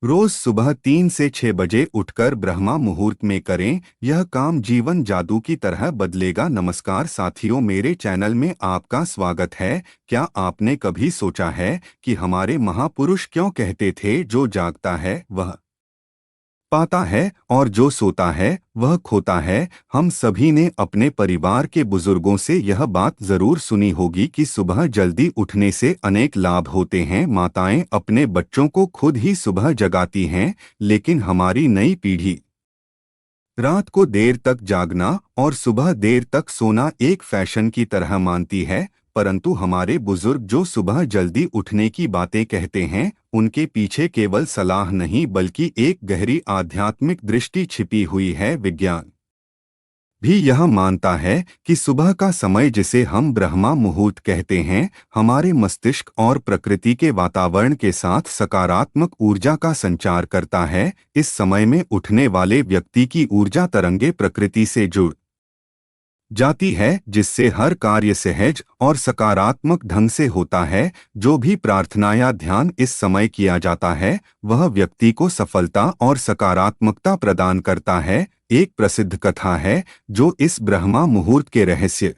रोज सुबह 3 से 6 बजे उठकर ब्रह्मा मुहूर्त में करें। यह काम जीवन जादू की तरह बदलेगा। नमस्कार साथियों, मेरे चैनल में आपका स्वागत है। क्या आपने कभी सोचा है कि हमारे महापुरुष क्यों कहते थे, जो जागता है वह पाता है और जो सोता है वह खोता है। हम सभी ने अपने परिवार के बुजुर्गों से यह बात जरूर सुनी होगी कि सुबह जल्दी उठने से अनेक लाभ होते हैं। माताएं अपने बच्चों को खुद ही सुबह जगाती हैं, लेकिन हमारी नई पीढ़ी रात को देर तक जागना और सुबह देर तक सोना एक फैशन की तरह मानती है। परंतु हमारे बुजुर्ग जो सुबह जल्दी उठने की बातें कहते हैं, उनके पीछे केवल सलाह नहीं बल्कि एक गहरी आध्यात्मिक दृष्टि छिपी हुई है। विज्ञान भी यह मानता है कि सुबह का समय, जिसे हम ब्रह्मा मुहूर्त कहते हैं, हमारे मस्तिष्क और प्रकृति के वातावरण के साथ सकारात्मक ऊर्जा का संचार करता है। इस समय में उठने वाले व्यक्ति की ऊर्जा तरंगे प्रकृति से जुड़ जाती है, जिससे हर कार्य सहज और सकारात्मक ढंग से होता है। जो भी प्रार्थना या ध्यान इस समय किया जाता है, वह व्यक्ति को सफलता और सकारात्मकता प्रदान करता है। एक प्रसिद्ध कथा है जो इस ब्रह्मा मुहूर्त के रहस्य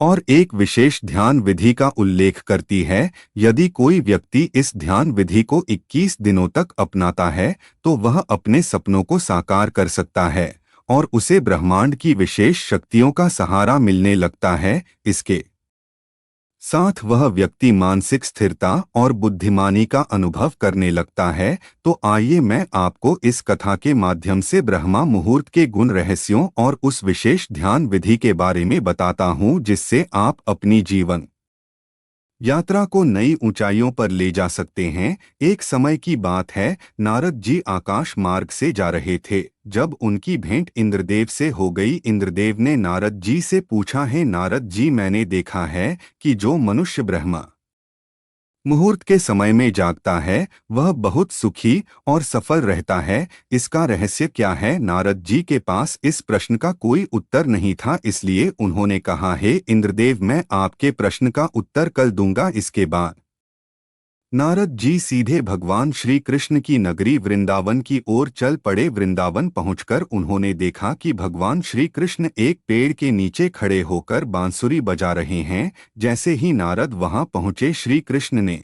और एक विशेष ध्यान विधि का उल्लेख करती है। यदि कोई व्यक्ति इस ध्यान विधि को 21 दिनों तक अपनाता है, तो वह अपने सपनों को साकार कर सकता है और उसे ब्रह्मांड की विशेष शक्तियों का सहारा मिलने लगता है। इसके साथ वह व्यक्ति मानसिक स्थिरता और बुद्धिमानी का अनुभव करने लगता है। तो आइए मैं आपको इस कथा के माध्यम से ब्रह्मा मुहूर्त के गुण, रहस्यों और उस विशेष ध्यान विधि के बारे में बताता हूँ, जिससे आप अपनी जीवन यात्रा को नई ऊंचाइयों पर ले जा सकते हैं। एक समय की बात है, नारद जी आकाश मार्ग से जा रहे थे। जब उनकी भेंट इंद्रदेव से हो गई, इंद्रदेव ने नारद जी से पूछा, है नारद जी, मैंने देखा है कि जो मनुष्य ब्रह्मा मुहूर्त के समय में जागता है वह बहुत सुखी और सफल रहता है। इसका रहस्य क्या है? नारद जी के पास इस प्रश्न का कोई उत्तर नहीं था, इसलिए उन्होंने कहा, हे इंद्रदेव, मैं आपके प्रश्न का उत्तर कल दूंगा। इसके बाद नारद जी सीधे भगवान श्री कृष्ण की नगरी वृंदावन की ओर चल पड़े। वृंदावन पहुंचकर उन्होंने देखा कि भगवान श्री कृष्ण एक पेड़ के नीचे खड़े होकर बांसुरी बजा रहे हैं। जैसे ही नारद वहां पहुंचे, श्री कृष्ण ने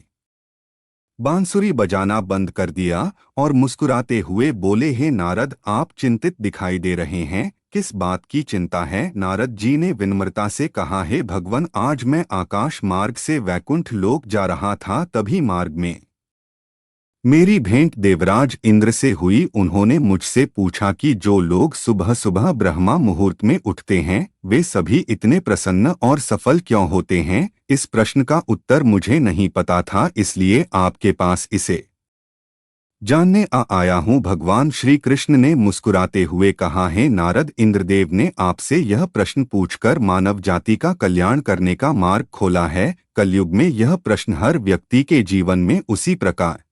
बांसुरी बजाना बंद कर दिया और मुस्कुराते हुए बोले, हे नारद, आप चिंतित दिखाई दे रहे हैं, किस बात की चिंता है? नारद जी ने विनम्रता से कहा, हे भगवान, आज मैं आकाश मार्ग से वैकुंठ लोक जा रहा था, तभी मार्ग में मेरी भेंट देवराज इंद्र से हुई। उन्होंने मुझसे पूछा कि जो लोग सुबह सुबह ब्रह्मा मुहूर्त में उठते हैं, वे सभी इतने प्रसन्न और सफल क्यों होते हैं? इस प्रश्न का उत्तर मुझे नहीं पता था, इसलिए आपके पास इसे जानने आया हूँ। भगवान श्री कृष्ण ने मुस्कुराते हुए कहा, है नारद, इंद्रदेव ने आपसे यह प्रश्न पूछकर मानव जाति का कल्याण करने का मार्ग खोला है। कलयुग में यह प्रश्न हर व्यक्ति के जीवन में उसी प्रकार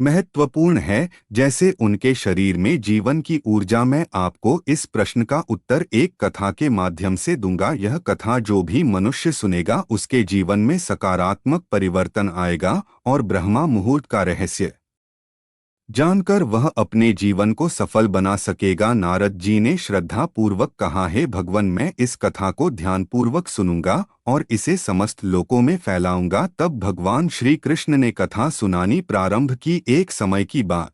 महत्वपूर्ण है जैसे उनके शरीर में जीवन की ऊर्जा। मैं आपको इस प्रश्न का उत्तर एक कथा के माध्यम से दूंगा। यह कथा जो भी मनुष्य सुनेगा, उसके जीवन में सकारात्मक परिवर्तन आएगा और ब्रह्मा मुहूर्त का रहस्य जानकर वह अपने जीवन को सफल बना सकेगा। नारद जी ने श्रद्धा पूर्वक कहा, है भगवान, मैं इस कथा को ध्यानपूर्वक सुनूंगा और इसे समस्त लोकों में फैलाऊंगा। तब भगवान श्री कृष्ण ने कथा सुनानी प्रारंभ की। एक समय की बात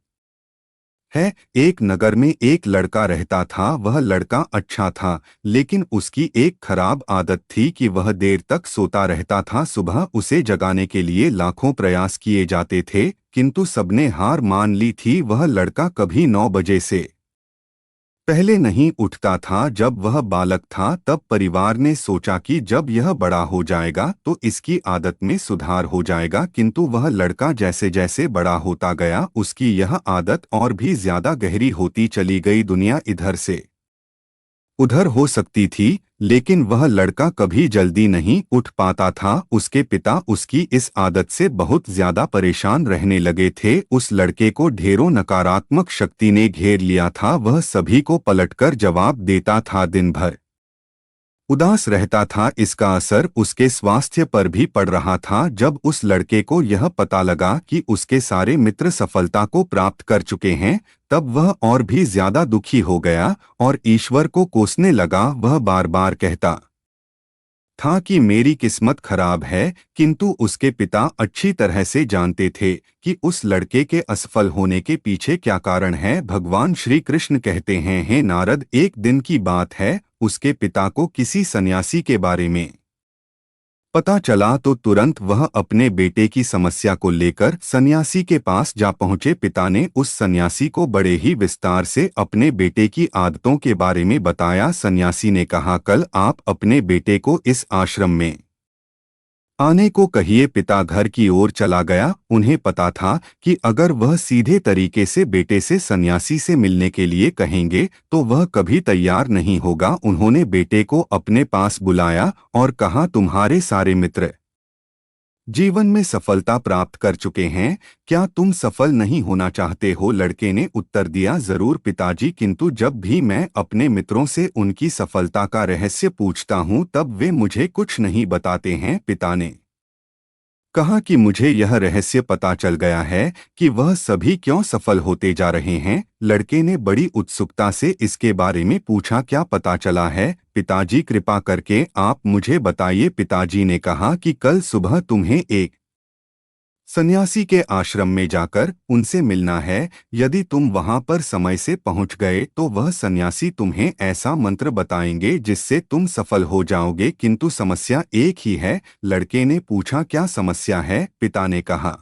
है, एक नगर में एक लड़का रहता था। वह लड़का अच्छा था, लेकिन उसकी एक खराब आदत थी कि वह देर तक सोता रहता था। सुबह उसे जगाने के लिए लाखों प्रयास किए जाते थे, किंतु सबने हार मान ली थी। वह लड़का कभी 9 बजे से पहले नहीं उठता था। जब वह बालक था, तब परिवार ने सोचा कि जब यह बड़ा हो जाएगा तो इसकी आदत में सुधार हो जाएगा। किंतु वह लड़का जैसे जैसे बड़ा होता गया, उसकी यह आदत और भी ज्यादा गहरी होती चली गई। दुनिया इधर से उधर हो सकती थी, लेकिन वह लड़का कभी जल्दी नहीं उठ पाता था। उसके पिता उसकी इस आदत से बहुत ज्यादा परेशान रहने लगे थे। उस लड़के को ढेरों नकारात्मक शक्ति ने घेर लिया था। वह सभी को पलटकर जवाब देता था। दिन भर उदास रहता था। इसका असर उसके स्वास्थ्य पर भी पड़ रहा था। जब उस लड़के को यह पता लगा कि उसके सारे मित्र सफलता को प्राप्त कर चुके हैं, तब वह और भी ज्यादा दुखी हो गया और ईश्वर को कोसने लगा। वह बार बार कहता था कि मेरी किस्मत खराब है, किंतु उसके पिता अच्छी तरह से जानते थे कि उस लड़के के असफल होने के पीछे क्या कारण है। भगवान श्री कृष्ण कहते हैं, हे नारद, एक दिन की बात है, उसके पिता को किसी सन्यासी के बारे में पता चला तो तुरंत वह अपने बेटे की समस्या को लेकर सन्यासी के पास जा पहुंचे। पिता ने उस सन्यासी को बड़े ही विस्तार से अपने बेटे की आदतों के बारे में बताया। सन्यासी ने कहा, कल आप अपने बेटे को इस आश्रम में आने को कहिए। पिता घर की ओर चला गया। उन्हें पता था कि अगर वह सीधे तरीके से बेटे से सन्यासी से मिलने के लिए कहेंगे तो वह कभी तैयार नहीं होगा। उन्होंने बेटे को अपने पास बुलाया और कहा, तुम्हारे सारे मित्र जीवन में सफलता प्राप्त कर चुके हैं, क्या तुम सफल नहीं होना चाहते हो? लड़के ने उत्तर दिया, जरूर पिताजी, किंतु जब भी मैं अपने मित्रों से उनकी सफलता का रहस्य पूछता हूँ तब वे मुझे कुछ नहीं बताते हैं। पिता ने कहा कि मुझे यह रहस्य पता चल गया है कि वह सभी क्यों सफल होते जा रहे हैं। लड़के ने बड़ी उत्सुकता से इसके बारे में पूछा, क्या पता चला है पिताजी? कृपा करके आप मुझे बताइए। पिताजी ने कहा कि कल सुबह तुम्हें एक सन्यासी के आश्रम में जाकर उनसे मिलना है। यदि तुम वहां पर समय से पहुंच गए तो वह सन्यासी तुम्हें ऐसा मंत्र बताएंगे जिससे तुम सफल हो जाओगे, किंतु समस्या एक ही है। लड़के ने पूछा, क्या समस्या है? पिता ने कहा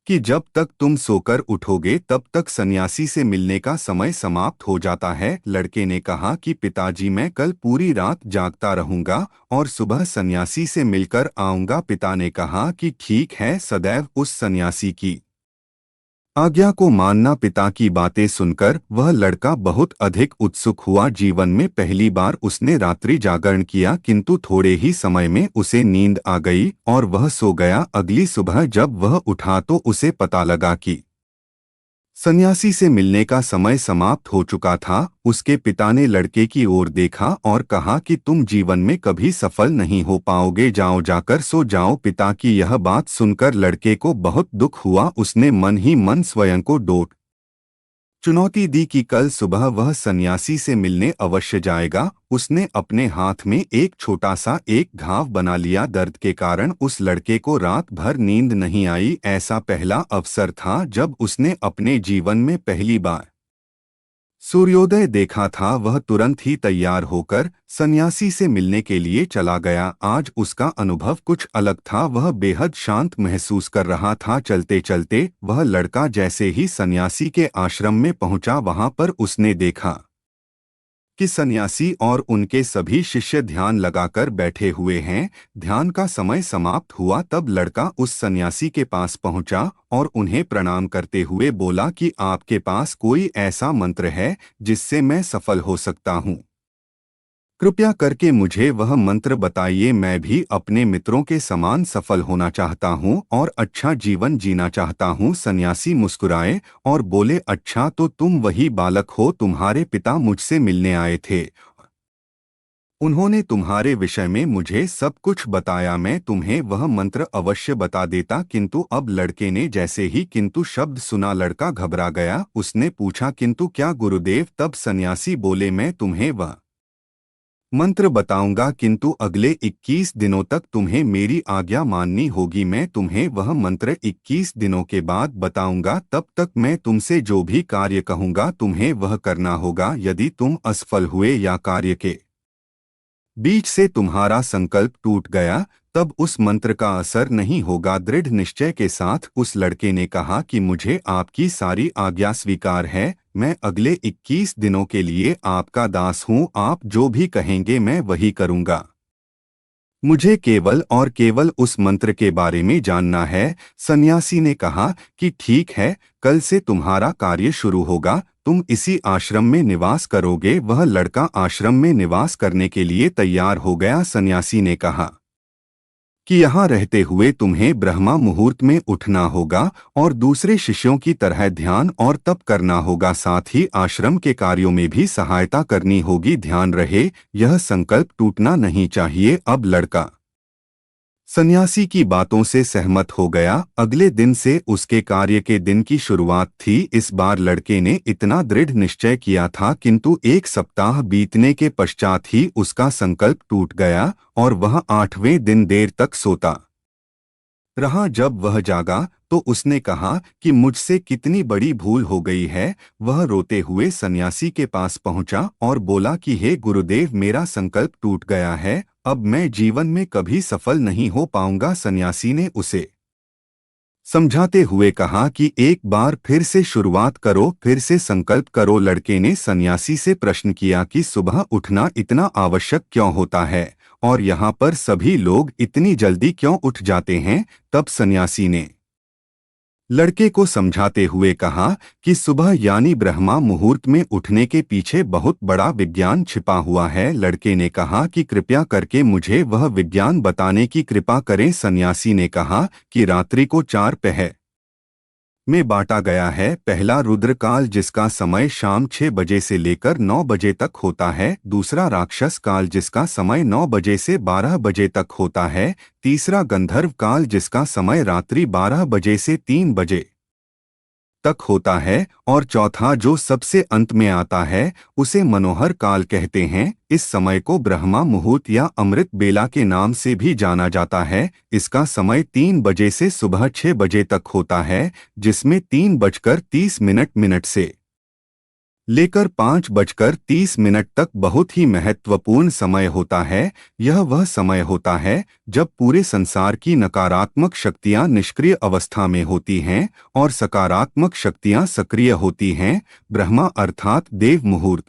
कि जब तक तुम सोकर उठोगे तब तक सन्यासी से मिलने का समय समाप्त हो जाता है। लड़के ने कहा कि पिताजी, मैं कल पूरी रात जागता रहूंगा और सुबह सन्यासी से मिलकर आऊंगा। पिता ने कहा कि ठीक है, सदैव उस सन्यासी की आज्ञा को मानना। पिता की बातें सुनकर वह लड़का बहुत अधिक उत्सुक हुआ। जीवन में पहली बार उसने रात्रि जागरण किया, किंतु थोड़े ही समय में उसे नींद आ गई और वह सो गया। अगली सुबह जब वह उठा तो उसे पता लगा कि सन्यासी से मिलने का समय समाप्त हो चुका था। उसके पिता ने लड़के की ओर देखा और कहा कि तुम जीवन में कभी सफल नहीं हो पाओगे, जाओ, जाकर सो जाओ। पिता की यह बात सुनकर लड़के को बहुत दुख हुआ। उसने मन ही मन स्वयं को डोट चुनौती दी कि कल सुबह वह सन्यासी से मिलने अवश्य जाएगा। उसने अपने हाथ में एक छोटा सा एक घाव बना लिया। दर्द के कारण उस लड़के को रात भर नींद नहीं आई। ऐसा पहला अवसर था जब उसने अपने जीवन में पहली बार सूर्योदय देखा था। वह तुरंत ही तैयार होकर सन्यासी से मिलने के लिए चला गया। आज उसका अनुभव कुछ अलग था। वह बेहद शांत महसूस कर रहा था। चलते चलते वह लड़का जैसे ही सन्यासी के आश्रम में पहुंचा, वहां पर उसने देखा कि सन्यासी और उनके सभी शिष्य ध्यान लगाकर बैठे हुए हैं। ध्यान का समय समाप्त हुआ तब लड़का उस सन्यासी के पास पहुंचा और उन्हें प्रणाम करते हुए बोला कि आपके पास कोई ऐसा मंत्र है जिससे मैं सफल हो सकता हूं? कृपया करके मुझे वह मंत्र बताइए। मैं भी अपने मित्रों के समान सफल होना चाहता हूं और अच्छा जीवन जीना चाहता हूं। सन्यासी मुस्कुराए और बोले, अच्छा, तो तुम वही बालक हो, तुम्हारे पिता मुझसे मिलने आए थे। उन्होंने तुम्हारे विषय में मुझे सब कुछ बताया। मैं तुम्हें वह मंत्र अवश्य बता देता, किंतु अब लड़के ने जैसे ही किंतु शब्द सुना, लड़का घबरा गया। उसने पूछा, किंतु क्या गुरुदेव? तब सन्यासी बोले, मैं तुम्हें वह मंत्र बताऊंगा, किंतु अगले 21 दिनों तक तुम्हें मेरी आज्ञा माननी होगी। मैं तुम्हें वह मंत्र 21 दिनों के बाद बताऊंगा। तब तक मैं तुमसे जो भी कार्य कहूंगा तुम्हें वह करना होगा। यदि तुम असफल हुए या कार्य के बीच से तुम्हारा संकल्प टूट गया तब उस मंत्र का असर नहीं होगा। दृढ़ निश्चय के साथ उस लड़के ने कहा कि मुझे आपकी सारी आज्ञा स्वीकार है। मैं अगले 21 दिनों के लिए आपका दास हूँ। आप जो भी कहेंगे मैं वही करूँगा। मुझे केवल और केवल उस मंत्र के बारे में जानना है। सन्यासी ने कहा कि ठीक है, कल से तुम्हारा कार्य शुरू होगा। तुम इसी आश्रम में निवास करोगे। वह लड़का आश्रम में निवास करने के लिए तैयार हो गया। सन्यासी ने कहा कि यहाँ रहते हुए तुम्हें ब्रह्मा मुहूर्त में उठना होगा और दूसरे शिष्यों की तरह ध्यान और तप करना होगा, साथ ही आश्रम के कार्यों में भी सहायता करनी होगी। ध्यान रहे, यह संकल्प टूटना नहीं चाहिए। अब लड़का सन्यासी की बातों से सहमत हो गया। अगले दिन से उसके कार्य के दिन की शुरुआत थी। इस बार लड़के ने इतना दृढ़ निश्चय किया था, किंतु एक सप्ताह बीतने के पश्चात ही उसका संकल्प टूट गया और वह 8वें दिन देर तक सोता रहा। जब वह जागा तो उसने कहा कि मुझसे कितनी बड़ी भूल हो गई है। वह रोते हुए सन्यासी के पास पहुंचा और बोला कि हे गुरुदेव, मेरा संकल्प टूट गया है, अब मैं जीवन में कभी सफल नहीं हो पाऊंगा। सन्यासी ने उसे समझाते हुए कहा कि एक बार फिर से शुरुआत करो, फिर से संकल्प करो। लड़के ने सन्यासी से प्रश्न किया कि सुबह उठना इतना आवश्यक क्यों होता है और यहाँ पर सभी लोग इतनी जल्दी क्यों उठ जाते हैं। तब सन्यासी ने लड़के को समझाते हुए कहा कि सुबह यानी ब्रह्मा मुहूर्त में उठने के पीछे बहुत बड़ा विज्ञान छिपा हुआ है। लड़के ने कहा कि कृपया करके मुझे वह विज्ञान बताने की कृपा करें। सन्यासी ने कहा कि रात्रि को 4 पहर में बांटा गया है। पहला रुद्रकाल, जिसका समय शाम 6 बजे से लेकर 9 बजे तक होता है। दूसरा राक्षस काल, जिसका समय 9 बजे से 12 बजे तक होता है। तीसरा गंधर्व काल, जिसका समय रात्रि 12 बजे से 3 बजे तक होता है। और चौथा जो सबसे अंत में आता है, उसे मनोहर काल कहते हैं। इस समय को ब्रह्मा मुहूर्त या अमृत बेला के नाम से भी जाना जाता है। इसका समय 3 बजे से सुबह 6 बजे तक होता है, जिसमें 3:30 से लेकर 5:30 तक बहुत ही महत्वपूर्ण समय होता है। यह वह समय होता है जब पूरे संसार की नकारात्मक शक्तियां निष्क्रिय अवस्था में होती हैं और सकारात्मक शक्तियां सक्रिय होती हैं। ब्रह्मा अर्थात देव मुहूर्त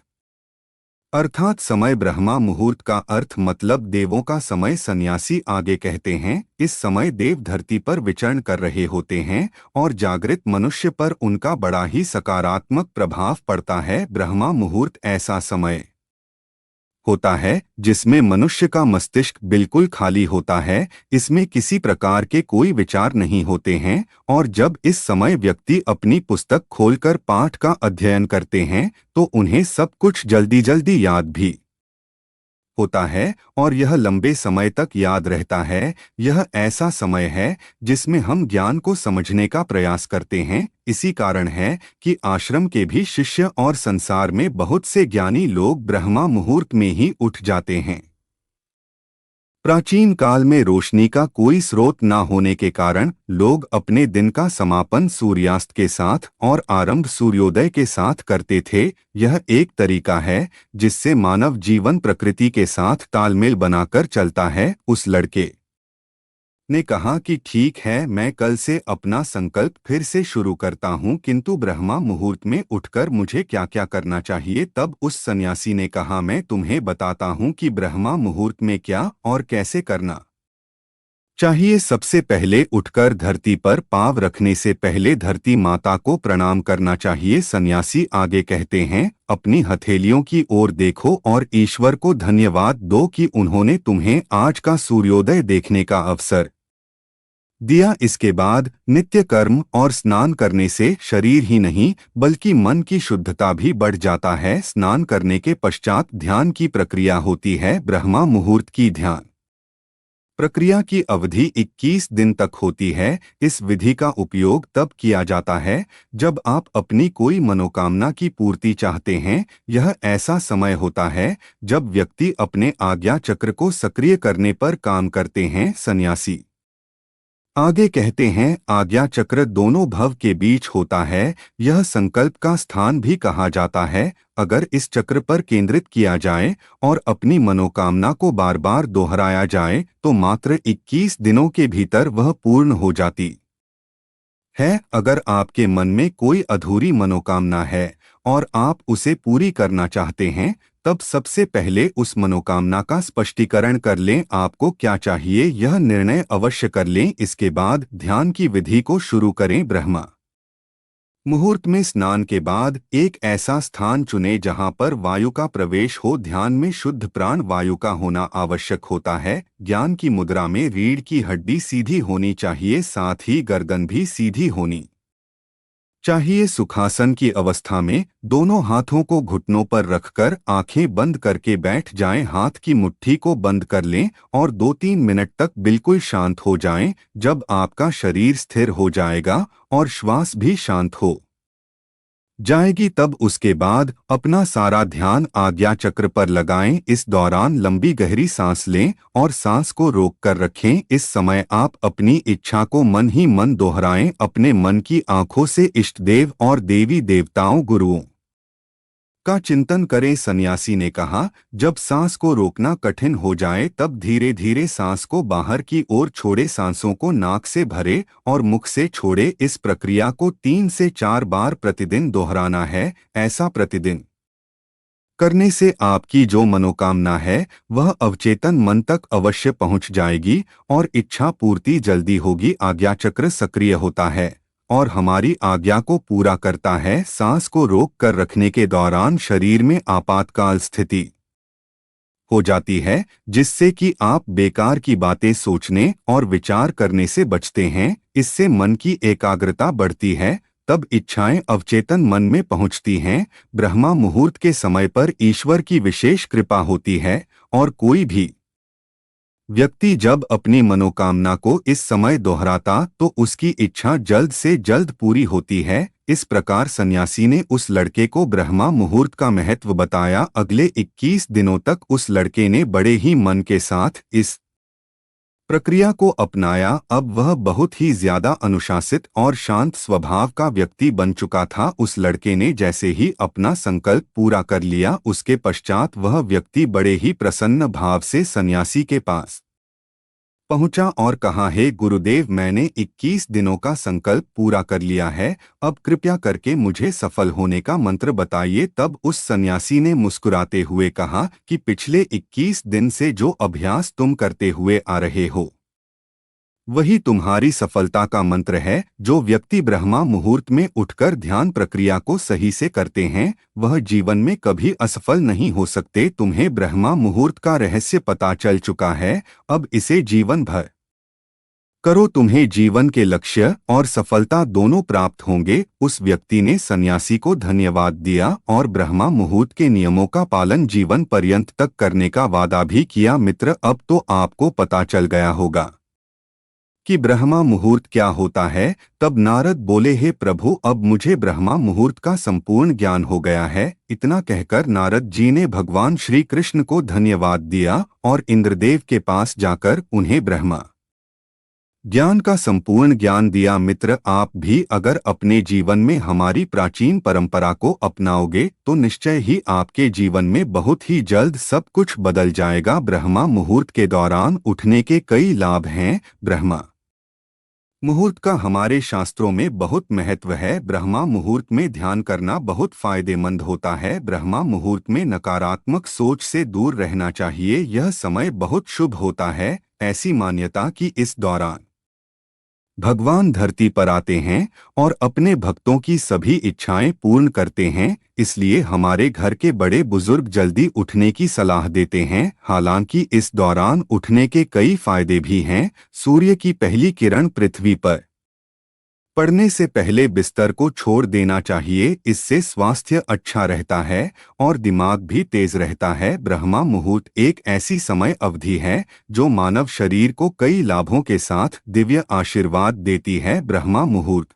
अर्थात समय। ब्रह्मा मुहूर्त का अर्थ मतलब देवों का समय। सन्यासी आगे कहते हैं, इस समय देव धरती पर विचरण कर रहे होते हैं और जागृत मनुष्य पर उनका बड़ा ही सकारात्मक प्रभाव पड़ता है। ब्रह्मा मुहूर्त ऐसा समय होता है जिसमें मनुष्य का मस्तिष्क बिल्कुल खाली होता है, इसमें किसी प्रकार के कोई विचार नहीं होते हैं। और जब इस समय व्यक्ति अपनी पुस्तक खोलकर पाठ का अध्ययन करते हैं तो उन्हें सब कुछ जल्दी जल्दी याद भी होता है और यह लंबे समय तक याद रहता है। यह ऐसा समय है जिसमें हम ज्ञान को समझने का प्रयास करते हैं। इसी कारण है कि आश्रम के भी शिष्य और संसार में बहुत से ज्ञानी लोग ब्रह्मा मुहूर्त में ही उठ जाते हैं। प्राचीन काल में रोशनी का कोई स्रोत न होने के कारण लोग अपने दिन का समापन सूर्यास्त के साथ और आरंभ सूर्योदय के साथ करते थे। यह एक तरीका है जिससे मानव जीवन प्रकृति के साथ तालमेल बनाकर चलता है। उस लड़के ने कहा कि ठीक है, मैं कल से अपना संकल्प फिर से शुरू करता हूँ, किंतु ब्रह्मा मुहूर्त में उठकर मुझे क्या क्या करना चाहिए। तब उस सन्यासी ने कहा, मैं तुम्हें बताता हूँ कि ब्रह्मा मुहूर्त में क्या और कैसे करना चाहिए। सबसे पहले उठकर धरती पर पाँव रखने से पहले धरती माता को प्रणाम करना चाहिए। सन्यासी आगे कहते हैं, अपनी हथेलियों की ओर देखो और ईश्वर को धन्यवाद दो कि उन्होंने तुम्हें आज का सूर्योदय देखने का अवसर दिया। इसके बाद नित्य कर्म और स्नान करने से शरीर ही नहीं बल्कि मन की शुद्धता भी बढ़ जाता है। स्नान करने के पश्चात ध्यान की प्रक्रिया होती है। ब्रह्मा मुहूर्त की ध्यान प्रक्रिया की अवधि 21 दिन तक होती है। इस विधि का उपयोग तब किया जाता है जब आप अपनी कोई मनोकामना की पूर्ति चाहते हैं। यह ऐसा समय होता है जब व्यक्ति अपने आज्ञा चक्र को सक्रिय करने पर काम करते हैं। सन्यासी आगे कहते हैं, आज्ञा चक्र दोनों भव के बीच होता है। यह संकल्प का स्थान भी कहा जाता है। अगर इस चक्र पर केंद्रित किया जाए और अपनी मनोकामना को बार बार दोहराया जाए तो मात्र 21 दिनों के भीतर वह पूर्ण हो जाती है। अगर आपके मन में कोई अधूरी मनोकामना है और आप उसे पूरी करना चाहते हैं, तब सबसे पहले उस मनोकामना का स्पष्टीकरण कर लें। आपको क्या चाहिए यह निर्णय अवश्य कर लें। इसके बाद ध्यान की विधि को शुरू करें। ब्रह्मा मुहूर्त में स्नान के बाद एक ऐसा स्थान चुनें जहां पर वायु का प्रवेश हो। ध्यान में शुद्ध प्राण वायु का होना आवश्यक होता है। ज्ञान की मुद्रा में रीढ़ की हड्डी सीधी होनी चाहिए, साथ ही गर्दन भी सीधी होनी चाहिए। सुखासन की अवस्था में दोनों हाथों को घुटनों पर रखकर आंखें बंद करके बैठ जाएं। हाथ की मुट्ठी को बंद कर लें और 2-3 मिनट तक बिल्कुल शांत हो जाएं। जब आपका शरीर स्थिर हो जाएगा और श्वास भी शांत हो जाएगी, तब उसके बाद अपना सारा ध्यान आज्ञा चक्र पर लगाएं। इस दौरान लंबी गहरी सांस लें और सांस को रोक कर रखें। इस समय आप अपनी इच्छा को मन ही मन दोहराएं। अपने मन की आंखों से इष्ट देव और देवी देवताओं, गुरुओं का चिंतन करें। सन्यासी ने कहा, जब सांस को रोकना कठिन हो जाए तब धीरे धीरे सांस को बाहर की ओर छोड़े। सांसों को नाक से भरे और मुख से छोड़े। इस प्रक्रिया को 3 से 4 बार प्रतिदिन दोहराना है। ऐसा प्रतिदिन करने से आपकी जो मनोकामना है वह अवचेतन मन तक अवश्य पहुंच जाएगी और इच्छा पूर्ति जल्दी होगी। आज्ञा चक्र सक्रिय होता है और हमारी आज्ञा को पूरा करता है। सांस को रोक कर रखने के दौरान शरीर में आपातकाल स्थिति हो जाती है, जिससे कि आप बेकार की बातें सोचने और विचार करने से बचते हैं। इससे मन की एकाग्रता बढ़ती है, तब इच्छाएं अवचेतन मन में पहुंचती हैं। ब्रह्मा मुहूर्त के समय पर ईश्वर की विशेष कृपा होती है और कोई भी व्यक्ति जब अपनी मनोकामना को इस समय दोहराता तो उसकी इच्छा जल्द से जल्द पूरी होती है। इस प्रकार सन्यासी ने उस लड़के को ब्रह्मा मुहूर्त का महत्व बताया। अगले 21 दिनों तक उस लड़के ने बड़े ही मन के साथ इस प्रक्रिया को अपनाया। अब वह बहुत ही ज्यादा अनुशासित और शांत स्वभाव का व्यक्ति बन चुका था। उस लड़के ने जैसे ही अपना संकल्प पूरा कर लिया, उसके पश्चात वह व्यक्ति बड़े ही प्रसन्न भाव से सन्यासी के पास पहुंचा और कहा, हे गुरुदेव, मैंने 21 दिनों का संकल्प पूरा कर लिया है। अब कृपया करके मुझे सफल होने का मंत्र बताइए। तब उस सन्यासी ने मुस्कुराते हुए कहा कि पिछले 21 दिन से जो अभ्यास तुम करते हुए आ रहे हो वही तुम्हारी सफलता का मंत्र है। जो व्यक्ति ब्रह्मा मुहूर्त में उठकर ध्यान प्रक्रिया को सही से करते हैं वह जीवन में कभी असफल नहीं हो सकते। तुम्हें ब्रह्मा मुहूर्त का रहस्य पता चल चुका है, अब इसे जीवन भर करो, तुम्हें जीवन के लक्ष्य और सफलता दोनों प्राप्त होंगे। उस व्यक्ति ने सन्यासी को धन्यवाद दिया और ब्रह्मा मुहूर्त के नियमों का पालन जीवन पर्यंत तक करने का वादा भी किया। मित्र, अब तो आपको पता चल गया होगा कि ब्रह्मा मुहूर्त क्या होता है। तब नारद बोले, हे प्रभु, अब मुझे ब्रह्मा मुहूर्त का संपूर्ण ज्ञान हो गया है। इतना कहकर नारद जी ने भगवान श्री कृष्ण को धन्यवाद दिया और इंद्रदेव के पास जाकर उन्हें ब्रह्मा ज्ञान का संपूर्ण ज्ञान दिया। मित्र, आप भी अगर अपने जीवन में हमारी प्राचीन परंपरा को अपनाओगे तो निश्चय ही आपके जीवन में बहुत ही जल्द सब कुछ बदल जाएगा। ब्रह्मा मुहूर्त के दौरान उठने के कई लाभ हैं। ब्रह्मा मुहूर्त का हमारे शास्त्रों में बहुत महत्व है। ब्रह्मा मुहूर्त में ध्यान करना बहुत फायदेमंद होता है। ब्रह्मा मुहूर्त में नकारात्मक सोच से दूर रहना चाहिए। यह समय बहुत शुभ होता है। ऐसी मान्यता कि इस दौरान भगवान धरती पर आते हैं और अपने भक्तों की सभी इच्छाएं पूर्ण करते हैं। इसलिए हमारे घर के बड़े बुजुर्ग जल्दी उठने की सलाह देते हैं। हालांकि इस दौरान उठने के कई फायदे भी हैं। सूर्य की पहली किरण पृथ्वी पर पड़ने से पहले बिस्तर को छोड़ देना चाहिए। इससे स्वास्थ्य अच्छा रहता है और दिमाग भी तेज रहता है। ब्रह्मा मुहूर्त एक ऐसी समय अवधि है जो मानव शरीर को कई लाभों के साथ दिव्य आशीर्वाद देती है। ब्रह्मा मुहूर्त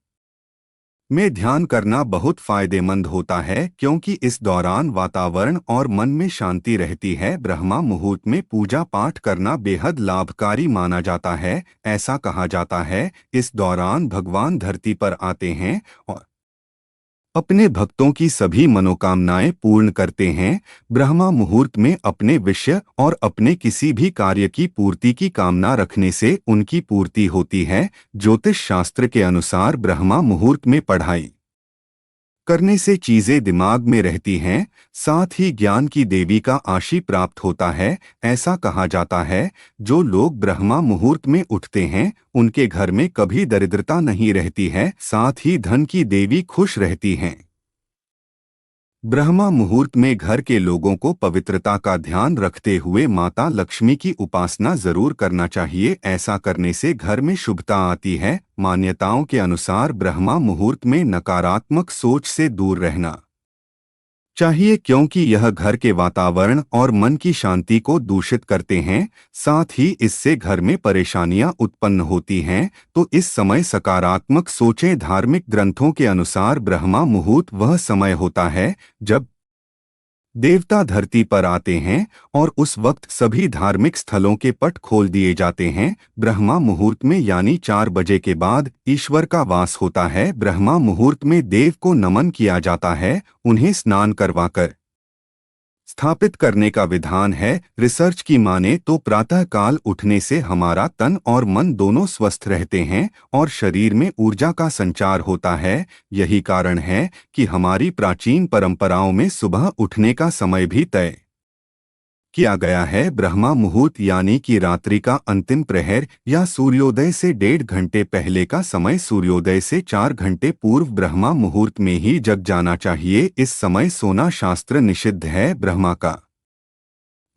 में ध्यान करना बहुत फायदेमंद होता है क्योंकि इस दौरान वातावरण और मन में शांति रहती है। ब्रह्मा मुहूर्त में पूजा पाठ करना बेहद लाभकारी माना जाता है। ऐसा कहा जाता है इस दौरान भगवान धरती पर आते हैं और अपने भक्तों की सभी मनोकामनाएं पूर्ण करते हैं। ब्रह्मा मुहूर्त में अपने विषय और अपने किसी भी कार्य की पूर्ति की कामना रखने से उनकी पूर्ति होती है। ज्योतिष शास्त्र के अनुसार ब्रह्मा मुहूर्त में पढ़ाई करने से चीजें दिमाग में रहती हैं, साथ ही ज्ञान की देवी का आशीर्वाद प्राप्त होता है। ऐसा कहा जाता है, जो लोग ब्रह्मा मुहूर्त में उठते हैं उनके घर में कभी दरिद्रता नहीं रहती है, साथ ही धन की देवी खुश रहती हैं। ब्रह्मा मुहूर्त में घर के लोगों को पवित्रता का ध्यान रखते हुए माता लक्ष्मी की उपासना जरूर करना चाहिए। ऐसा करने से घर में शुभता आती है। मान्यताओं के अनुसार ब्रह्मा मुहूर्त में नकारात्मक सोच से दूर रहना चाहिए, क्योंकि यह घर के वातावरण और मन की शांति को दूषित करते हैं। साथ ही इससे घर में परेशानियां उत्पन्न होती हैं। तो इस समय सकारात्मक सोचें। धार्मिक ग्रंथों के अनुसार ब्रह्मा मुहूर्त वह समय होता है जब देवता धरती पर आते हैं और उस वक्त सभी धार्मिक स्थलों के पट खोल दिए जाते हैं। ब्रह्मा मुहूर्त में यानी 4 बजे के बाद ईश्वर का वास होता है। ब्रह्मा मुहूर्त में देव को नमन किया जाता है, उन्हें स्नान करवाकर स्थापित करने का विधान है। रिसर्च की माने तो प्रातः काल उठने से हमारा तन और मन दोनों स्वस्थ रहते हैं और शरीर में ऊर्जा का संचार होता है। यही कारण है कि हमारी प्राचीन परंपराओं में सुबह उठने का समय भी तय किया गया है। ब्रह्मा मुहूर्त यानी कि रात्रि का अंतिम प्रहर या सूर्योदय से 1.5 घंटे पहले का समय। सूर्योदय से 4 घंटे पूर्व ब्रह्मा मुहूर्त में ही जग जाना चाहिए। इस समय सोना शास्त्र निषिद्ध है। ब्रह्मा का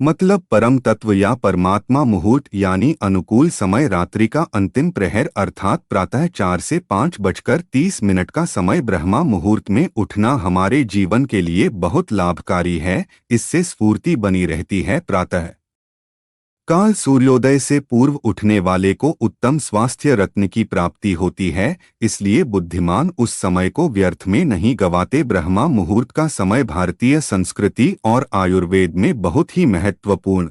मतलब परम तत्व या परमात्मा। मुहूर्त यानी अनुकूल समय रात्रि का अंतिम प्रहर अर्थात प्रातः 4 से 5:30 का समय। ब्रह्मा मुहूर्त में उठना हमारे जीवन के लिए बहुत लाभकारी है। इससे स्फूर्ति बनी रहती है। प्रातः काल सूर्योदय से पूर्व उठने वाले को उत्तम स्वास्थ्य रत्न की प्राप्ति होती है। इसलिए बुद्धिमान उस समय को व्यर्थ में नहीं गवाते। ब्रह्मा मुहूर्त का समय भारतीय संस्कृति और आयुर्वेद में बहुत ही महत्वपूर्ण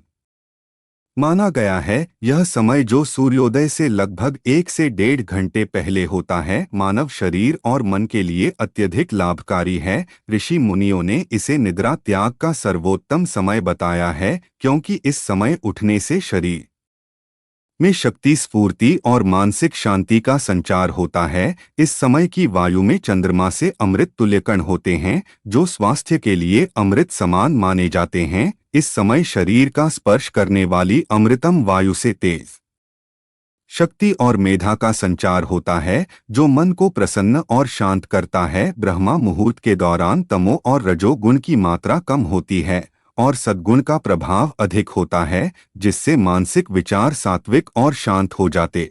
माना गया है। यह समय जो सूर्योदय से लगभग 1 से 1.5 घंटे पहले होता है, मानव शरीर और मन के लिए अत्यधिक लाभकारी है। ऋषि मुनियों ने इसे निद्रा त्याग का सर्वोत्तम समय बताया है, क्योंकि इस समय उठने से शरीर में शक्ति, स्फूर्ति और मानसिक शांति का संचार होता है। इस समय की वायु में चंद्रमा से अमृत तुल्य कण होते हैं, जो स्वास्थ्य के लिए अमृत समान माने जाते हैं। इस समय शरीर का स्पर्श करने वाली अमृतम वायु से तेज शक्ति और मेधा का संचार होता है, जो मन को प्रसन्न और शांत करता है। ब्रह्मा मुहूर्त के दौरान तमो और रजोगुण की मात्रा कम होती है और सद्गुण का प्रभाव अधिक होता है, जिससे मानसिक विचार सात्विक और शांत हो जाते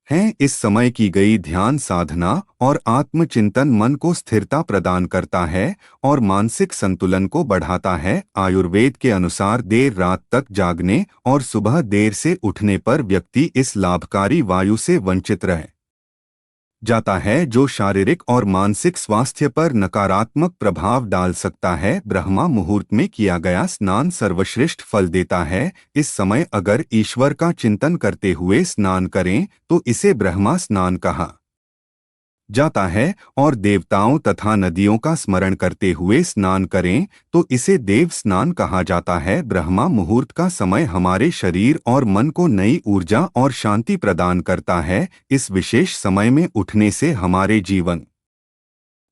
हैं। इस समय की गई ध्यान साधना और आत्मचिंतन मन को स्थिरता प्रदान करता है और मानसिक संतुलन को बढ़ाता है। आयुर्वेद के अनुसार देर रात तक जागने और सुबह देर से उठने पर व्यक्ति इस लाभकारी वायु से वंचित रह जाता है, जो शारीरिक और मानसिक स्वास्थ्य पर नकारात्मक प्रभाव डाल सकता है। ब्रह्मा मुहूर्त में किया गया स्नान सर्वश्रेष्ठ फल देता है। इस समय अगर ईश्वर का चिंतन करते हुए स्नान करें तो इसे ब्रह्मा स्नान कहा जाता है और देवताओं तथा नदियों का स्मरण करते हुए स्नान करें तो इसे देव स्नान कहा जाता है। ब्रह्मा मुहूर्त का समय हमारे शरीर और मन को नई ऊर्जा और शांति प्रदान करता है। इस विशेष समय में उठने से हमारे जीवन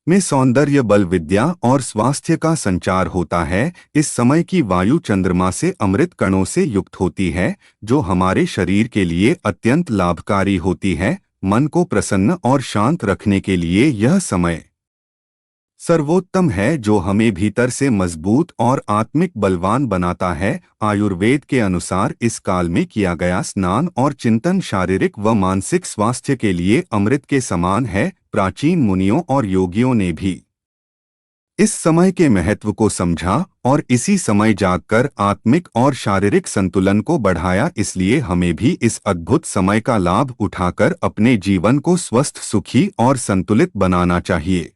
में सौंदर्य, बल, विद्या और स्वास्थ्य का संचार होता है। इस समय की वायु चंद्रमा से अमृत कणों से युक्त होती है, जो हमारे शरीर के लिए अत्यंत लाभकारी होती है। मन को प्रसन्न और शांत रखने के लिए यह समय सर्वोत्तम है, जो हमें भीतर से मजबूत और आत्मिक बलवान बनाता है। आयुर्वेद के अनुसार इस काल में किया गया स्नान और चिंतन शारीरिक व मानसिक स्वास्थ्य के लिए अमृत के समान है। प्राचीन मुनियों और योगियों ने भी इस समय के महत्व को समझा और इसी समय जागकर आत्मिक और शारीरिक संतुलन को बढ़ाया। इसलिए हमें भी इस अद्भुत समय का लाभ उठाकर अपने जीवन को स्वस्थ, सुखी और संतुलित बनाना चाहिए।